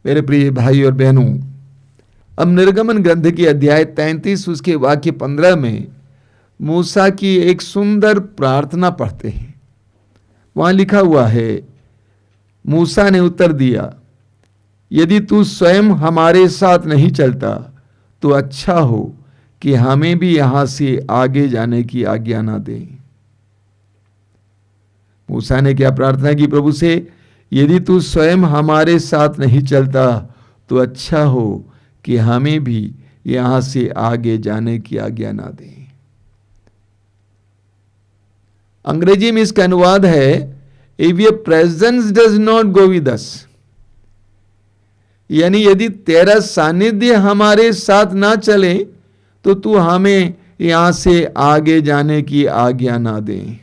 मेरे प्रिय भाई और बहनों, अब निर्गमन ग्रंथ की अध्याय 33 उसके वाक्य 15 में मूसा की एक सुंदर प्रार्थना पढ़ते हैं। वहां लिखा हुआ है, मूसा ने उत्तर दिया, यदि तू स्वयं हमारे साथ नहीं चलता तो अच्छा हो कि हमें भी यहां से आगे जाने की आज्ञा ना दे। मूसा ने क्या प्रार्थना की प्रभु से? यदि तू स्वयं हमारे साथ नहीं चलता तो अच्छा हो कि हमें भी यहां से आगे जाने की आज्ञा ना दे। अंग्रेजी में इसका अनुवाद है, if your presence does not go with us, यानी यदि तेरा सानिध्य हमारे साथ ना चले तो तू हमें यहां से आगे जाने की आज्ञा ना दे।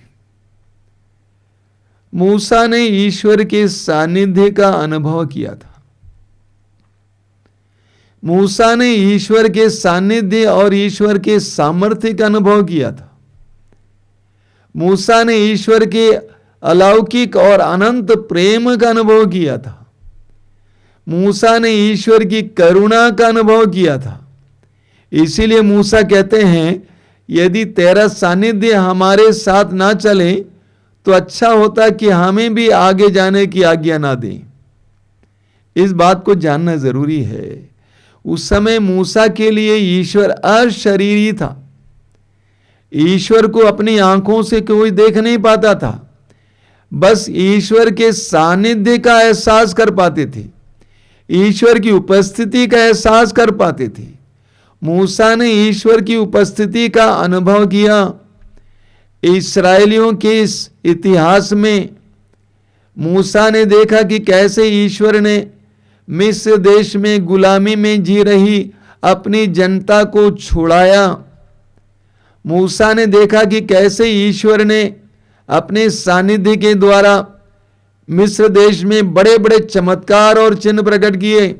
मूसा ने ईश्वर के सानिध्य का अनुभव किया था। मूसा ने ईश्वर के सानिध्य और ईश्वर के सामर्थ्य का अनुभव किया था। मूसा ने ईश्वर के अलौकिक और अनंत प्रेम का अनुभव किया था। मूसा ने ईश्वर की करुणा का अनुभव किया था। इसीलिए मूसा कहते हैं, यदि तेरा सानिध्य हमारे साथ ना चले तो अच्छा होता कि हमें भी आगे जाने की आज्ञा ना दें। इस बात को जानना जरूरी है। उस समय मूसा के लिए ईश्वर अशरीरी था। ईश्वर को अपनी आंखों से कोई देख नहीं पाता था, बस ईश्वर के सानिध्य का एहसास कर पाते थे, ईश्वर की उपस्थिति का एहसास कर पाते थे। मूसा ने ईश्वर की उपस्थिति का अनुभव किया। इस्राएलियों के इस इतिहास में मूसा ने देखा कि कैसे ईश्वर ने मिस्र देश में गुलामी में जी रही अपनी जनता को छुड़ाया। मूसा ने देखा कि कैसे ईश्वर ने अपने सानिध्य के द्वारा मिस्र देश में बड़े बड़े चमत्कार और चिन्ह प्रकट किए।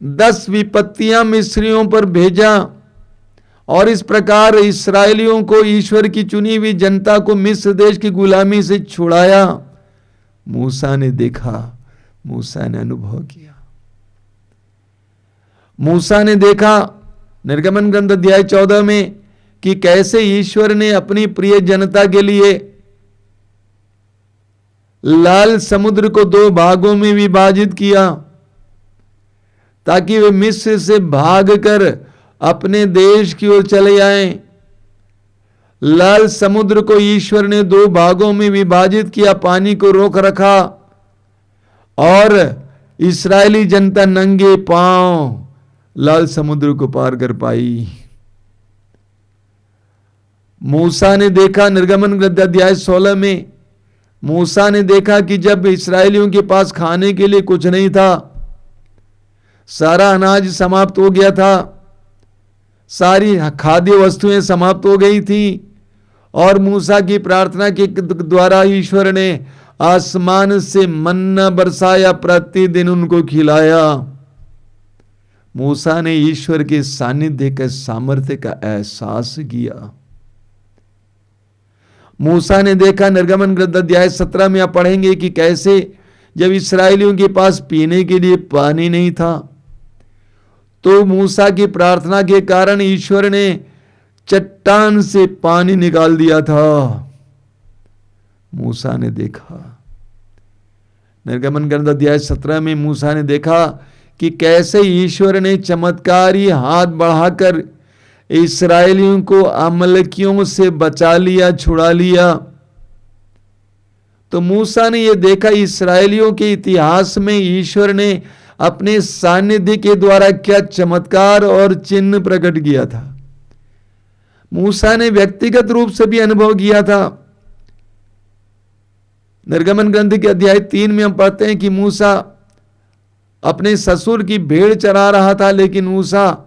10 विपत्तियां मिस्रियों पर भेजा और इस प्रकार इस्राएलियों को, ईश्वर की चुनी हुई जनता को मिस्र देश की गुलामी से छुड़ाया। मूसा ने देखा, मूसा ने अनुभव किया। मूसा ने देखा निर्गमन ग्रंथ अध्याय 14 में कि कैसे ईश्वर ने अपनी प्रिय जनता के लिए लाल समुद्र को 2 भागों में विभाजित किया ताकि वे मिस्र से भागकर अपने देश की ओर चले आएं। लाल समुद्र को ईश्वर ने 2 भागों में विभाजित किया, पानी को रोक रखा और इस्राएली जनता नंगे पांव लाल समुद्र को पार कर पाई। मूसा ने देखा निर्गमन ग्रंथ अध्याय 16 में, मूसा ने देखा कि जब इस्राएलियों के पास खाने के लिए कुछ नहीं था, सारा अनाज समाप्त हो गया था, सारी खाद्य वस्तुएं समाप्त हो गई थी और मूसा की प्रार्थना के द्वारा ईश्वर ने आसमान से मन्ना बरसाया, प्रतिदिन उनको खिलाया। मूसा ने ईश्वर के सानिध्य के सामर्थ्य का एहसास किया। मूसा ने देखा निर्गमन ग्रंथ अध्याय 17 में आप पढ़ेंगे कि कैसे जब इस्राएलियों के पास पीने के लिए पानी नहीं था तो मूसा की प्रार्थना के कारण ईश्वर ने चट्टान से पानी निकाल दिया था। मूसा ने देखा निर्गमन ग्रंथ अध्याय 17 में मूसा ने देखा कि कैसे ईश्वर ने चमत्कारी हाथ बढ़ाकर इस्राएलियों को अमलकियों से बचा लिया, छुड़ा लिया। तो मूसा ने यह देखा इस्राएलियों के इतिहास में ईश्वर ने अपने सानिध्य के द्वारा क्या चमत्कार और चिन्ह प्रकट किया था। मूसा ने व्यक्तिगत रूप से भी अनुभव किया था। निर्गमन ग्रंथ के अध्याय 3 में हम पढ़ते हैं कि मूसा अपने ससुर की भेड़ चरा रहा था, लेकिन मूसा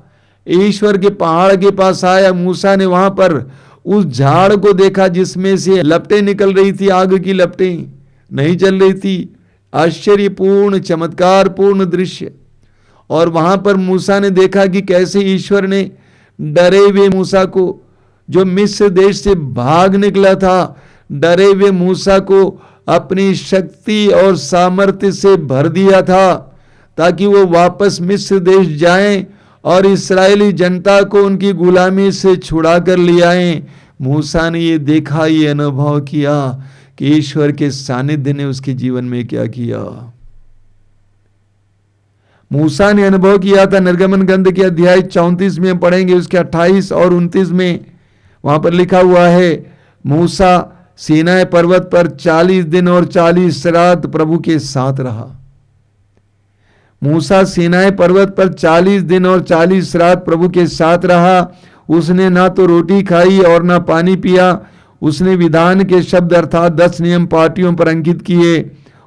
ईश्वर के पहाड़ के पास आया। मूसा ने वहां पर उस झाड़ को देखा जिसमें से लपटें निकल रही थी, आग की लपटें नहीं जल रही थी। आश्चर्यपूर्ण चमत्कारपूर्ण दृश्य। और वहां पर मूसा ने देखा कि कैसे ईश्वर ने डरे हुए मूसा को, जो मिस्र देश से भाग निकला था, डरे हुए मूसा को अपनी शक्ति और सामर्थ्य से भर दिया था ताकि वो वापस मिस्र देश जाएं और इस्राएली जनता को उनकी गुलामी से छुड़ा कर ले आए। मूसा ने ये देखा, ये अनुभव किया कि ईश्वर के सानिध्य ने उसके जीवन में क्या किया। मूसा ने अनुभव किया था। निर्गमन ग्रंथ के अध्याय 34 में पढ़ेंगे, उसके 28 और 29 में वहां पर लिखा हुआ है, मूसा सीनाई पर्वत पर 40 दिन और 40 रात प्रभु के साथ रहा। मूसा सीनाई पर्वत पर 40 दिन और 40 रात प्रभु के साथ रहा। उसने ना तो रोटी खाई और ना पानी पिया। उसने विधान के शब्द अर्थात 10 नियम पाटियों पर अंकित किए।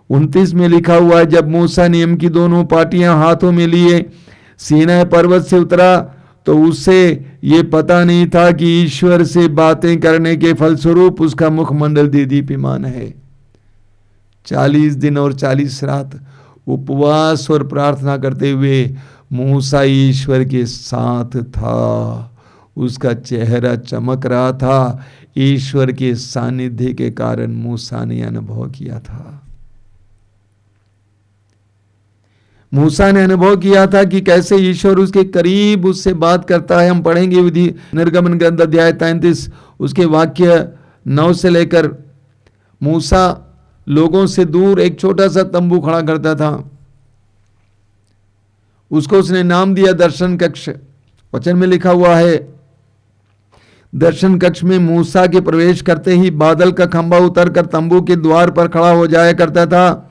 29 में लिखा हुआ है, जब मूसा नियम की दोनों पाटियां हाथों में लिए सीनाई पर्वत से उतरा तो उससे ये पता नहीं था कि ईश्वर से बातें करने के फलस्वरूप उसका मुखमंडल दीप्यमान है। 40 दिन और 40 रात उपवास और प्रार्थना करते हुए मूसा ईश्वर के साथ था। उसका चेहरा चमक रहा था। ईश्वर के सानिध्य के कारण मूसा ने अनुभव किया था। मूसा ने अनुभव किया था कि कैसे ईश्वर उसके करीब उससे बात करता है। हम पढ़ेंगे विधि निर्गमन ग्रंथ अध्याय 33 उसके वाक्य 9 से लेकर। मूसा लोगों से दूर एक छोटा सा तंबू खड़ा करता था। उसको उसने नाम दिया दर्शन कक्ष। वचन में लिखा हुआ है, दर्शन कक्ष में मूसा के प्रवेश करते ही बादल का खंभा उतरकर तंबू के द्वार पर खड़ा हो जाया करता था।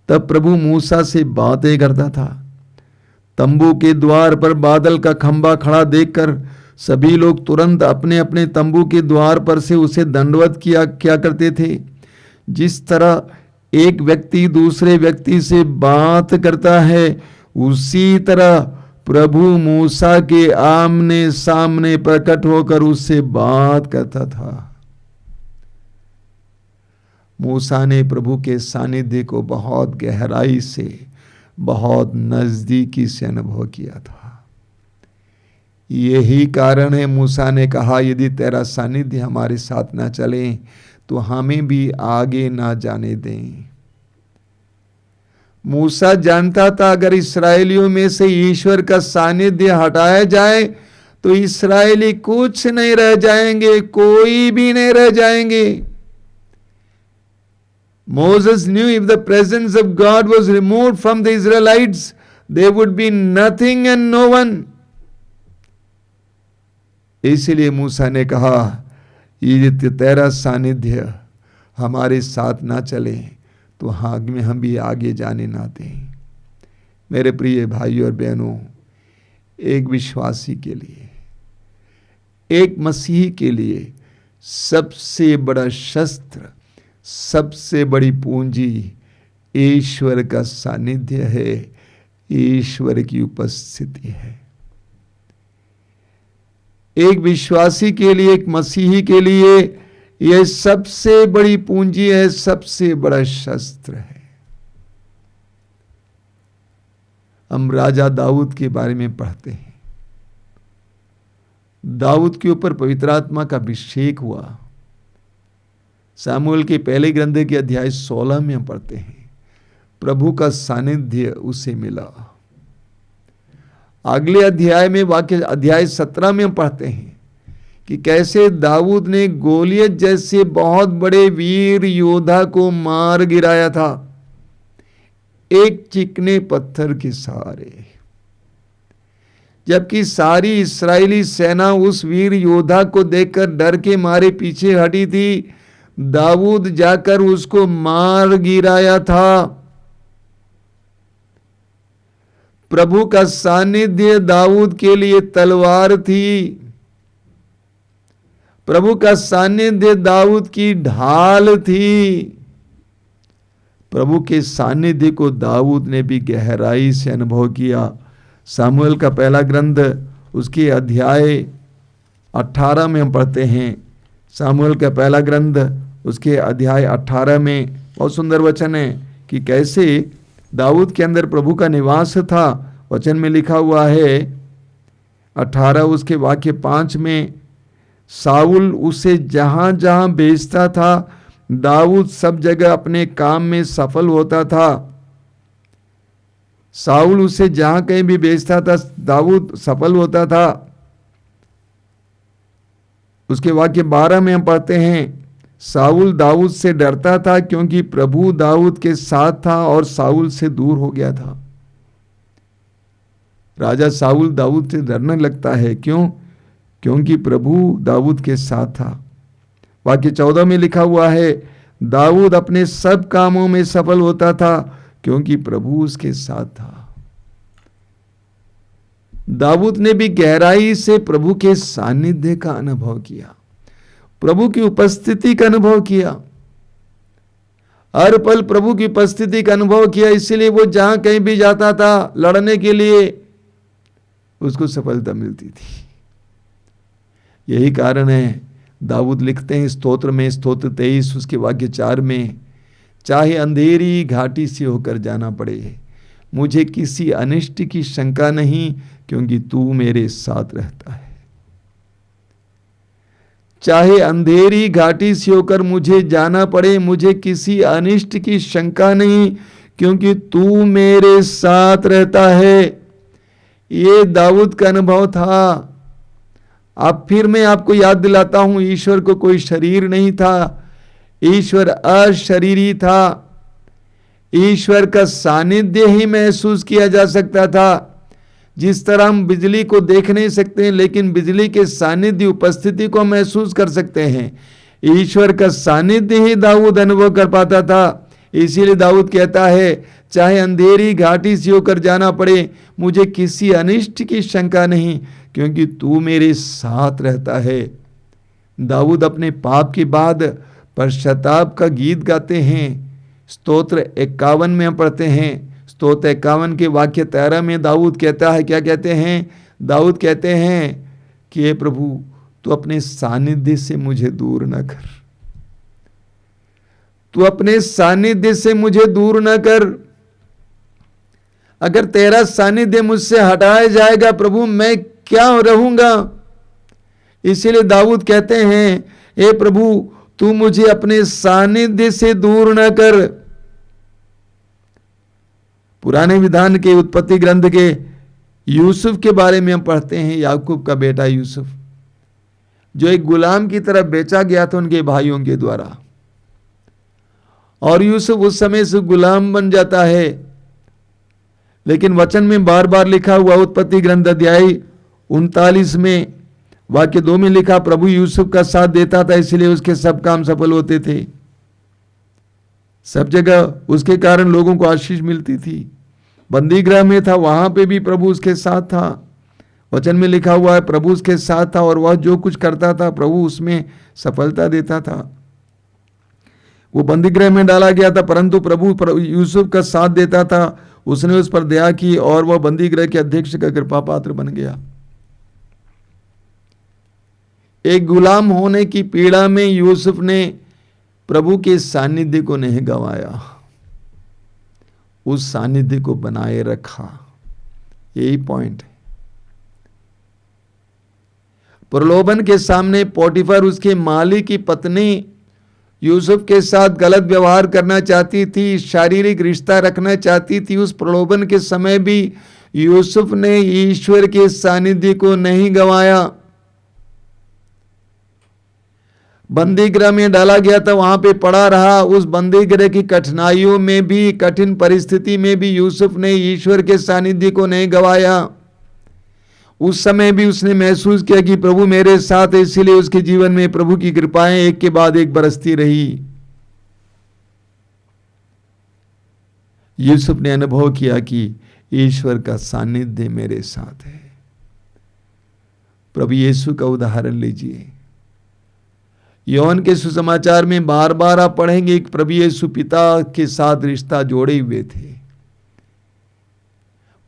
तब प्रभु मूसा से बातें करता था। तंबू के द्वार पर बादल का खंभा खड़ा देखकर सभी लोग तुरंत अपने अपने तंबू के द्वार पर से उसे दंडवत किया करते थे। जिस तरह एक व्यक्ति दूसरे व्यक्ति से बात करता है, उसी तरह प्रभु मूसा के आमने सामने प्रकट होकर उससे बात करता था। मूसा ने प्रभु के सानिध्य को बहुत गहराई से, बहुत नजदीकी से अनुभव किया था। यही कारण है मूसा ने कहा, यदि तेरा सानिध्य हमारे साथ ना चले तो हमें भी आगे ना जाने दें। मूसा जानता था अगर इस्राएलियों में से ईश्वर का सानिध्य हटाया जाए तो इस्राएली कुछ नहीं रह जाएंगे, कोई भी नहीं रह जाएंगे। Moses knew if the presence of God was removed from the Israelites, there would be nothing and no one. इसलिए मूसा ने कहा, यदि तेरा सानिध्य हमारे साथ ना चले तो हम भी आगे जाने ना दें। मेरे प्रिय भाइयों और बहनों, एक विश्वासी के लिए, एक मसीही के लिए सबसे बड़ा शस्त्र, सबसे बड़ी पूंजी ईश्वर का सानिध्य है, ईश्वर की उपस्थिति है। एक विश्वासी के लिए, एक मसीही के लिए यह सबसे बड़ी पूंजी है, सबसे बड़ा शस्त्र है। हम राजा दाऊद के बारे में पढ़ते हैं। दाऊद के ऊपर पवित्र आत्मा का अभिषेक हुआ। सामुएल के पहले ग्रंथ के अध्याय 16 में हम पढ़ते हैं, प्रभु का सानिध्य उसे मिला। अगले अध्याय में अध्याय 17 में हम पढ़ते हैं कि कैसे दाऊद ने गोलियत जैसे बहुत बड़े वीर योद्धा को मार गिराया था एक चिकने पत्थर के सहारे। जबकि सारी इस्राएली सेना उस वीर योद्धा को देखकर डर के मारे पीछे हटी थी, दाऊद जाकर उसको मार गिराया था। प्रभु का सानिध्य दाऊद के लिए तलवार थी। प्रभु का सानिध्य दाऊद की ढाल थी। प्रभु के सानिध्य को दाऊद ने भी गहराई से अनुभव किया। सामुएल का पहला ग्रंथ उसके अध्याय 18 में हम पढ़ते हैं। सामुएल का पहला ग्रंथ उसके अध्याय 18 में बहुत सुंदर वचन है कि कैसे दाऊद के अंदर प्रभु का निवास था। वचन में लिखा हुआ है 18 उसके वाक्य 5 में, साउल उसे जहां जहां भेजता था दाऊद सब जगह अपने काम में सफल होता था। साउल उसे जहां कहीं भी भेजता था दाऊद सफल होता था। उसके वाक्य 12 में हम पढ़ते हैं, साउल दाऊद से डरता था क्योंकि प्रभु दाऊद के साथ था और साउल से दूर हो गया था। राजा साउल दाऊद से डरने लगता है, क्यों? क्योंकि प्रभु दाऊद के साथ था। वाक्य 14 में लिखा हुआ है, दाऊद अपने सब कामों में सफल होता था क्योंकि प्रभु उसके साथ था। दाऊद ने भी गहराई से प्रभु के सानिध्य का अनुभव किया, प्रभु की उपस्थिति का अनुभव किया, हर पल प्रभु की उपस्थिति का अनुभव किया। इसलिए वो जहां कहीं भी जाता था लड़ने के लिए, उसको सफलता मिलती थी। यही कारण है दाऊद लिखते हैं स्तोत्र में, स्तोत्र 23 उसके वाक्य 4 में, चाहे अंधेरी घाटी से होकर जाना पड़े, मुझे किसी अनिष्ट की शंका नहीं, क्योंकि तू मेरे साथ रहता है। चाहे अंधेरी घाटी से होकर मुझे जाना पड़े, मुझे किसी अनिष्ट की शंका नहीं, क्योंकि तू मेरे साथ रहता है। ये दाऊद का अनुभव था। अब फिर मैं आपको याद दिलाता हूं, ईश्वर को कोई शरीर नहीं था, ईश्वर अशरीरी था। ईश्वर का सानिध्य ही महसूस किया जा सकता था। जिस तरह हम बिजली को देख नहीं सकते हैं, लेकिन बिजली के सानिध्य उपस्थिति को महसूस कर सकते हैं। ईश्वर का सानिध्य ही दाऊद अनुभव कर पाता था। इसीलिए दाऊद कहता है, चाहे अंधेरी घाटी से होकर जाना पड़े, मुझे किसी अनिष्ट की शंका नहीं, क्योंकि तू मेरे साथ रहता है। दाऊद अपने पाप के बाद पश्चाताप का गीत गाते हैं। स्तोत्र 51 में हम पढ़ते हैं, स्तोत्र 51 के वाक्य 13 में दाऊद कहता है, क्या कहते हैं? दाऊद कहते हैं कि हे प्रभु, तू अपने सानिध्य से मुझे दूर न कर, तू अपने सानिध्य से मुझे दूर न कर। अगर तेरा सानिध्य मुझसे हटाया जाएगा प्रभु, मैं क्या रहूंगा? इसीलिए दाऊद कहते हैं, हे प्रभु, तू मुझे अपने सानिध्य से दूर न कर। पुराने विधान के उत्पत्ति ग्रंथ के यूसुफ के बारे में हम पढ़ते हैं, याकूब का बेटा यूसुफ, जो एक गुलाम की तरफ बेचा गया था उनके भाइयों के द्वारा, और यूसुफ उस समय से गुलाम बन जाता है। लेकिन वचन में बार बार लिखा हुआ, उत्पत्ति ग्रंथ अध्याय 39 में वाक्य 2 में लिखा, प्रभु यूसुफ का साथ देता था, इसलिए उसके सब काम सफल होते थे। सब जगह उसके कारण लोगों को आशीष मिलती थी। बंदी गृह में था, वहां पे भी प्रभु उसके साथ था। वचन में लिखा हुआ है, प्रभु उसके साथ था और वह जो कुछ करता था प्रभु उसमें सफलता देता था। वो बंदी गृह में डाला गया था, परंतु प्रभु यूसुफ का साथ देता था। उसने उस पर दया की और वह बंदी गृह के अध्यक्ष का कृपा पात्र बन गया। एक गुलाम होने की पीड़ा में यूसुफ ने प्रभु के सानिध्य को नहीं गंवाया, उस सानिध्य को बनाए रखा। यही पॉइंट है। प्रलोभन के सामने पोटीफर, उसके मालिक की पत्नी, यूसुफ के साथ गलत व्यवहार करना चाहती थी, शारीरिक रिश्ता रखना चाहती थी। उस प्रलोभन के समय भी यूसुफ ने ईश्वर के सानिध्य को नहीं गंवाया। बंदी गृह में डाला गया था, वहां पे पड़ा रहा। उस बंदी गृह की कठिनाइयों में भी, कठिन परिस्थिति में भी यूसुफ ने ईश्वर के सानिध्य को नहीं गंवाया। उस समय भी उसने महसूस किया कि प्रभु मेरे साथ है, इसीलिए उसके जीवन में प्रभु की कृपाएं एक के बाद एक बरसती रही। यूसुफ ने अनुभव किया कि ईश्वर का सानिध्य मेरे साथ है। प्रभु यीशु का उदाहरण लीजिए। योहन के सुसमाचार में बार बार आप पढ़ेंगे कि प्रभु यीशु पिता के साथ रिश्ता जोड़े हुए थे।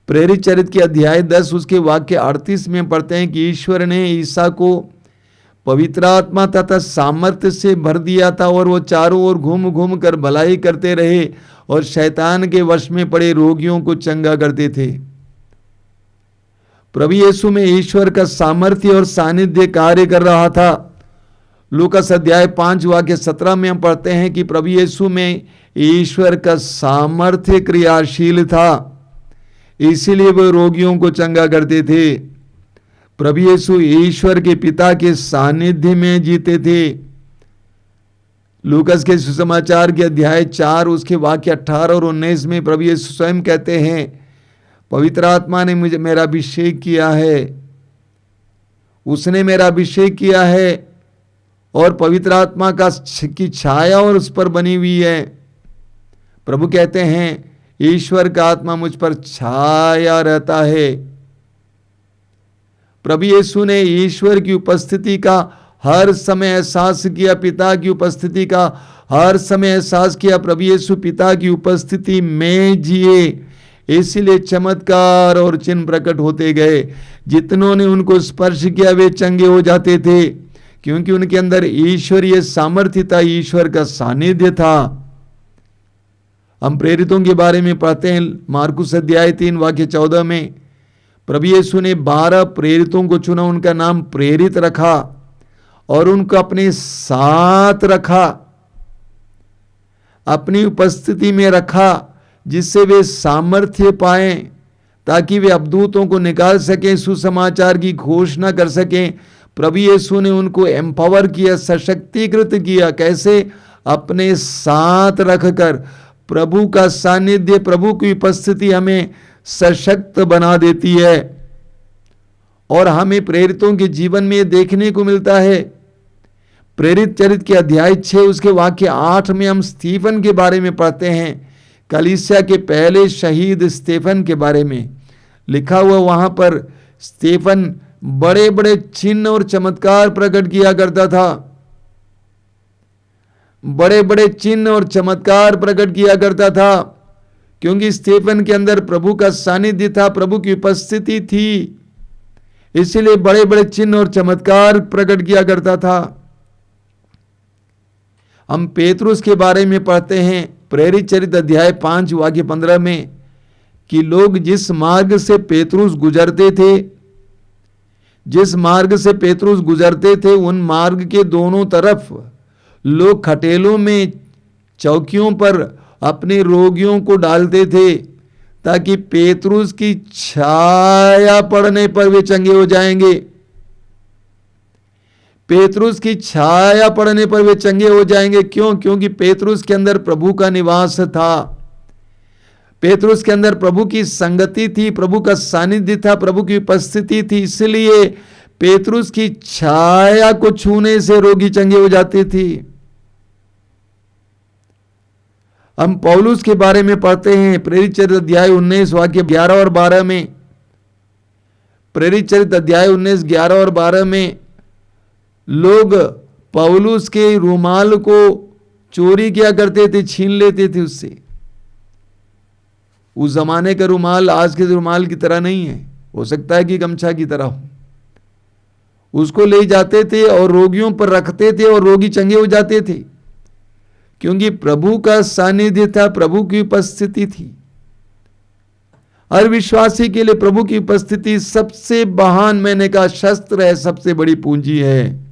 प्रेरित चरित्र के अध्याय 10 उसके वाक्य 38 में पढ़ते हैं कि ईश्वर ने ईसा को पवित्र आत्मा तथा सामर्थ्य से भर दिया था और वो चारों ओर घूम घूम कर भलाई करते रहे और शैतान के वश में पड़े रोगियों को चंगा करते थे। प्रभु यीशु में ईश्वर का सामर्थ्य और सानिध्य कार्य कर रहा था। लूकास अध्याय 5 वाक्य 17 में हम पढ़ते हैं कि प्रभु यीशु में ईश्वर का सामर्थ्य क्रियाशील था। इसीलिए वो रोगियों को चंगा करते थे। प्रभु यीशु ईश्वर के पिता के सानिध्य में जीते थे। लूकस के सुसमाचार के अध्याय 4 उसके वाक्य 18 और 19 में प्रभु यीशु स्वयं कहते हैं, पवित्र आत्मा ने मुझे मेरा अभिषेक किया है, उसने मेरा अभिषेक किया है और पवित्र आत्मा की छाया और उस पर बनी हुई है। प्रभु कहते हैं ईश्वर का आत्मा मुझ पर छाया रहता है। प्रभु यीशु ने ईश्वर की उपस्थिति का हर समय एहसास किया, पिता की उपस्थिति का हर समय एहसास किया। प्रभु यीशु पिता की उपस्थिति में जिए, इसलिए चमत्कार और चिन्ह प्रकट होते गए। जितनों ने उनको स्पर्श किया वे चंगे हो जाते थे, क्योंकि उनके अंदर ईश्वरीय सामर्थ्य था, ईश्वर का सानिध्य था। हम प्रेरितों के बारे में पढ़ते हैं मार्कुस अध्याय 3 वाक्य 14 में, प्रभु यीशु ने 12 प्रेरितों को चुना, उनका नाम प्रेरित रखा और उनको अपने साथ रखा, अपनी उपस्थिति में रखा, जिससे वे सामर्थ्य पाएं, ताकि वे अवधूतों को निकाल सकें, सुसमाचार की घोषणा कर सकें। प्रभु यीशु ने उनको एम्पावर किया, सशक्तिकृत किया। कैसे? अपने साथ रखकर। प्रभु का सानिध्य, प्रभु की उपस्थिति हमें सशक्त बना देती है। और हमें प्रेरितों के जीवन में देखने को मिलता है। प्रेरित चरित्र के अध्याय 6 उसके वाक्य 8 में हम स्टीफन के बारे में पढ़ते हैं। कलीसिया के पहले शहीद स्टीफन के बारे में लिखा हुआ, वहां पर स्टीफन बड़े बड़े चिन्ह और चमत्कार प्रकट किया करता था, बड़े बड़े चिन्ह और चमत्कार प्रकट किया करता था, क्योंकि स्टीफन के अंदर प्रभु का सानिध्य था, प्रभु की उपस्थिति थी, इसलिए बड़े बड़े चिन्ह और चमत्कार प्रकट किया करता था। हम पेतरुस के बारे में पढ़ते हैं प्रेरित चरित्र अध्याय 5 वाक्य 15 में, कि लोग जिस मार्ग से पेतरुस गुजरते थे, जिस मार्ग से पेतरुस गुजरते थे, उन मार्ग के दोनों तरफ लोग खटेलों में, चौकियों पर अपने रोगियों को डालते थे, ताकि पेतरुस की छाया पड़ने पर वे चंगे हो जाएंगे। पेतरुस की छाया पड़ने पर वे चंगे हो जाएंगे। क्यों? क्योंकि पेतरुस के अंदर प्रभु का निवास था, पेतरुस के अंदर प्रभु की संगति थी, प्रभु का सानिध्य था, प्रभु की उपस्थिति थी। इसलिए पेतरुस की छाया को छूने से रोगी चंगे हो जाते थे। हम पौलुस के बारे में पढ़ते हैं प्रेरित चरित्र अध्याय 19 वाक्य 11 और 12 में। प्रेरित चरित्र अध्याय 19 11 और 12 में लोग पौलुस के रुमाल को चोरी किया करते थे, छीन लेते थे उससे। उस जमाने का रुमाल आज के रुमाल की तरह नहीं है, हो सकता है कि गमछा की तरह हो। उसको ले जाते थे और रोगियों पर रखते थे और रोगी चंगे हो जाते थे, क्योंकि प्रभु का सानिध्य था, प्रभु की उपस्थिति थी। हर विश्वासी के लिए प्रभु की उपस्थिति सबसे महान, मैंने कहा, शस्त्र है, सबसे बड़ी पूंजी है।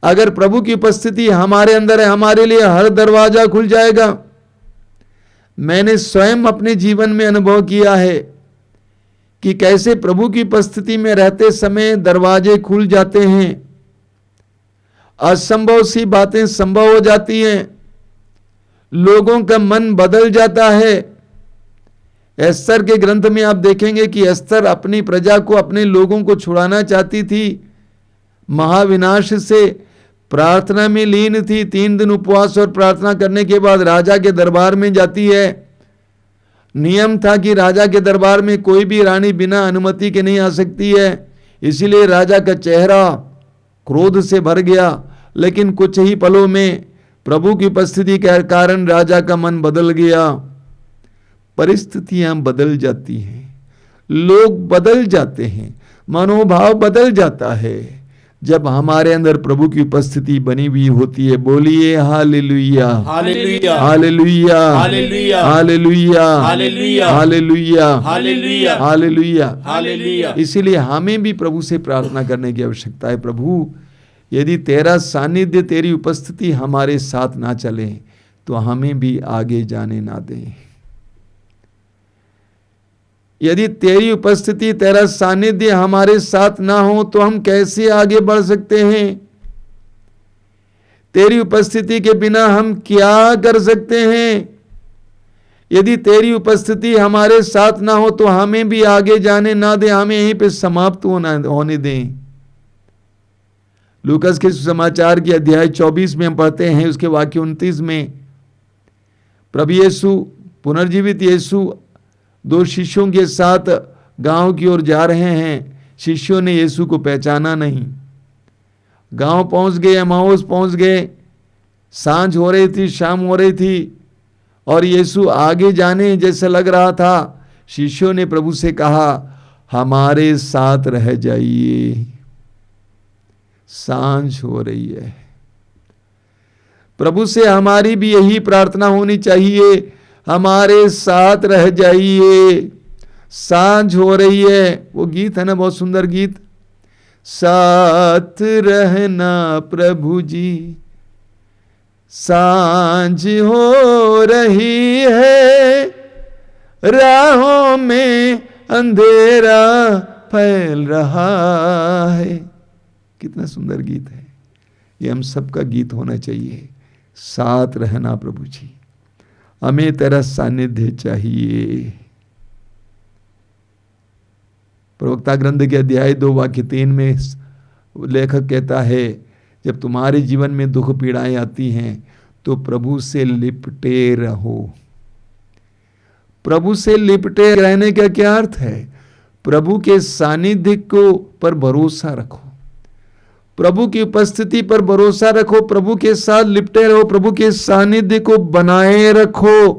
अगर प्रभु की उपस्थिति हमारे अंदर है, हमारे लिए हर दरवाजा खुल जाएगा। मैंने स्वयं अपने जीवन में अनुभव किया है कि कैसे प्रभु की उपस्थिति में रहते समय दरवाजे खुल जाते हैं, असंभव सी बातें संभव हो जाती हैं, लोगों का मन बदल जाता है। एस्तर के ग्रंथ में आप देखेंगे कि एस्तर अपनी प्रजा को, अपने लोगों को छुड़ाना चाहती थी, महाविनाश से प्रार्थना में लीन थी। 3 दिन उपवास और प्रार्थना करने के बाद राजा के दरबार में जाती है। नियम था कि राजा के दरबार में कोई भी रानी बिना अनुमति के नहीं आ सकती है, इसीलिए राजा का चेहरा क्रोध से भर गया। लेकिन कुछ ही पलों में प्रभु की उपस्थिति के कारण राजा का मन बदल गया। परिस्थितियां बदल जाती हैं, लोग बदल जाते हैं, मनोभाव बदल जाता है जब हमारे अंदर प्रभु की उपस्थिति बनी हुई होती है। बोलिए hallelujah, hallelujah, hallelujah, hallelujah, hallelujah, hallelujah, hallelujah, hallelujah, hallelujah, hallelujah. इसीलिए हमें भी प्रभु से प्रार्थना करने की आवश्यकता है। प्रभु, यदि तेरा सानिध्य, तेरी उपस्थिति हमारे साथ ना चले तो हमें भी आगे जाने ना दें। यदि तेरी उपस्थिति, तेरा सानिध्य हमारे साथ ना हो तो हम कैसे आगे बढ़ सकते हैं? तेरी उपस्थिति के बिना हम क्या कर सकते हैं? यदि तेरी उपस्थिति हमारे साथ ना हो तो हमें भी आगे जाने ना दे, हमें यहीं पे समाप्त होने दें। लूकास के सुसमाचार की अध्याय 24 में हम पढ़ते हैं, उसके वाक्य 29 में, प्रभु यीशु, पुनर्जीवित यीशु 2 शिष्यों के साथ गांव की ओर जा रहे हैं। शिष्यों ने यीशु को पहचाना नहीं। गांव पहुंच गए, एमाउस पहुंच गए। सांझ हो रही थी, शाम हो रही थी और यीशु आगे जाने जैसा लग रहा था। शिष्यों ने प्रभु से कहा, हमारे साथ रह जाइए, सांझ हो रही है। प्रभु से हमारी भी यही प्रार्थना होनी चाहिए, हमारे साथ रह जाइए, सांझ हो रही है। वो गीत है ना, बहुत सुंदर गीत, साथ रहना प्रभु जी, सांझ हो रही है, राहों में अंधेरा फैल रहा है। कितना सुंदर गीत है ये, हम सबका गीत होना चाहिए। साथ रहना प्रभु जी, हमें तेरा सानिध्य चाहिए। प्रवक्ता ग्रंथ के अध्याय 2 वाक्य 3 में लेखक कहता है, जब तुम्हारे जीवन में दुख पीड़ाएं आती हैं तो प्रभु से लिपटे रहो। प्रभु से लिपटे रहने का क्या अर्थ है? प्रभु के सानिध्य को पर भरोसा रखो, प्रभु की उपस्थिति पर भरोसा रखो, प्रभु के साथ लिपटे रहो, प्रभु के सानिध्य को बनाए रखो,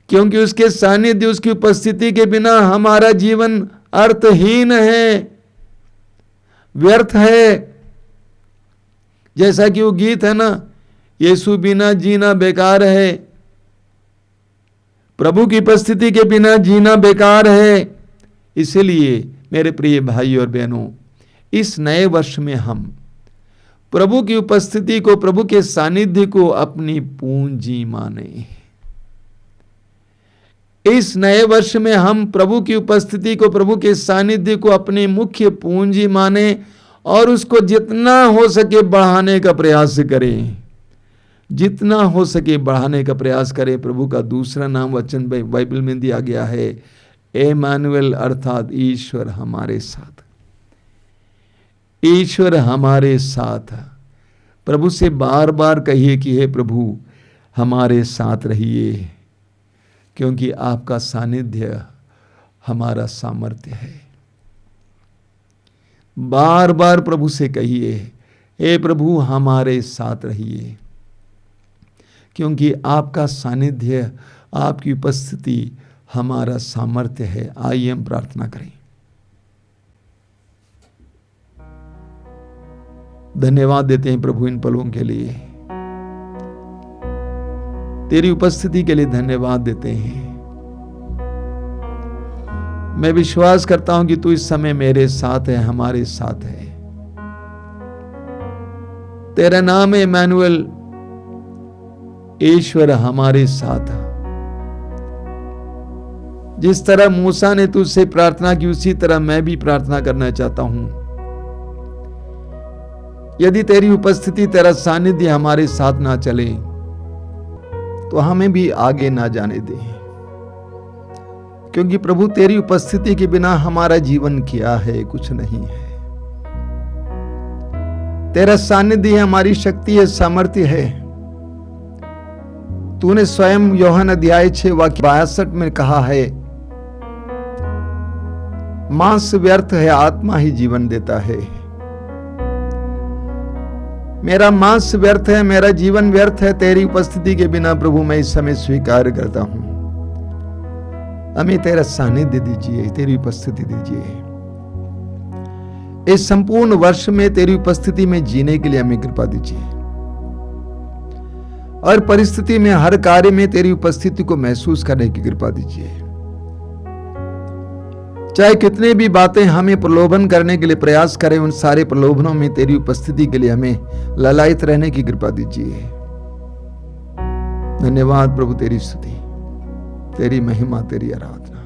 क्योंकि उसके सानिध्य, उसकी उपस्थिति के बिना हमारा जीवन अर्थहीन है, व्यर्थ है। जैसा कि वो गीत है ना, यीशु बिना जीना बेकार है, प्रभु की उपस्थिति के बिना जीना बेकार है। इसलिए मेरे प्रिय भाई और बहनों, इस नए वर्ष में हम प्रभु की उपस्थिति को, प्रभु के सानिध्य को अपनी पूंजी माने। इस नए वर्ष में हम प्रभु की उपस्थिति को, प्रभु के सानिध्य को अपनी मुख्य पूंजी माने और उसको जितना हो सके बढ़ाने का प्रयास करें, जितना हो सके बढ़ाने का प्रयास करें। प्रभु का दूसरा नाम वचन बाइबल में दिया गया है, इम्मानुएल, अर्थात ईश्वर हमारे साथ। ईश्वर हमारे साथ। प्रभु से बार बार कहिए कि हे प्रभु हमारे साथ रहिए, क्योंकि आपका सानिध्य हमारा सामर्थ्य है। बार बार प्रभु से कहिए, हे प्रभु हमारे साथ रहिए, क्योंकि आपका सानिध्य, आपकी उपस्थिति हमारा सामर्थ्य है। आइए हम प्रार्थना करें। धन्यवाद देते हैं प्रभु इन पलों के लिए, तेरी उपस्थिति के लिए धन्यवाद देते हैं। मैं विश्वास करता हूं कि तू इस समय मेरे साथ है, हमारे साथ है। तेरा नाम है इम्मानुएल, ईश्वर हमारे साथ। जिस तरह मूसा ने तुझसे प्रार्थना की, उसी तरह मैं भी प्रार्थना करना चाहता हूं। यदि तेरी उपस्थिति, तेरा सानिध्य हमारे साथ ना चले तो हमें भी आगे ना जाने दे, क्योंकि प्रभु तेरी उपस्थिति के बिना हमारा जीवन क्या है? कुछ नहीं है। तेरा सानिध्य हमारी शक्ति है, सामर्थ्य है। तूने स्वयं यूहन्ना अध्याय 6 वाक्य 62 में कहा है, मांस व्यर्थ है, आत्मा ही जीवन देता है। मेरा मांस व्यर्थ है, मेरा जीवन व्यर्थ है। तेरी उपस्थिति के बिना प्रभु मैं इस समय स्वीकार करता हूं। हमें तेरा सानिध्य दीजिए, तेरी उपस्थिति दीजिए। इस संपूर्ण वर्ष में तेरी उपस्थिति में जीने के लिए हमें कृपा दीजिए, और परिस्थिति में, हर कार्य में तेरी उपस्थिति को महसूस करने की कृपा दीजिए। चाहे कितने भी बातें हमें प्रलोभन करने के लिए प्रयास करें, उन सारे प्रलोभनों में तेरी उपस्थिति के लिए हमें ललायित रहने की कृपा दीजिए। धन्यवाद प्रभु, तेरी स्तुति। तेरी महिमा, तेरी आराधना।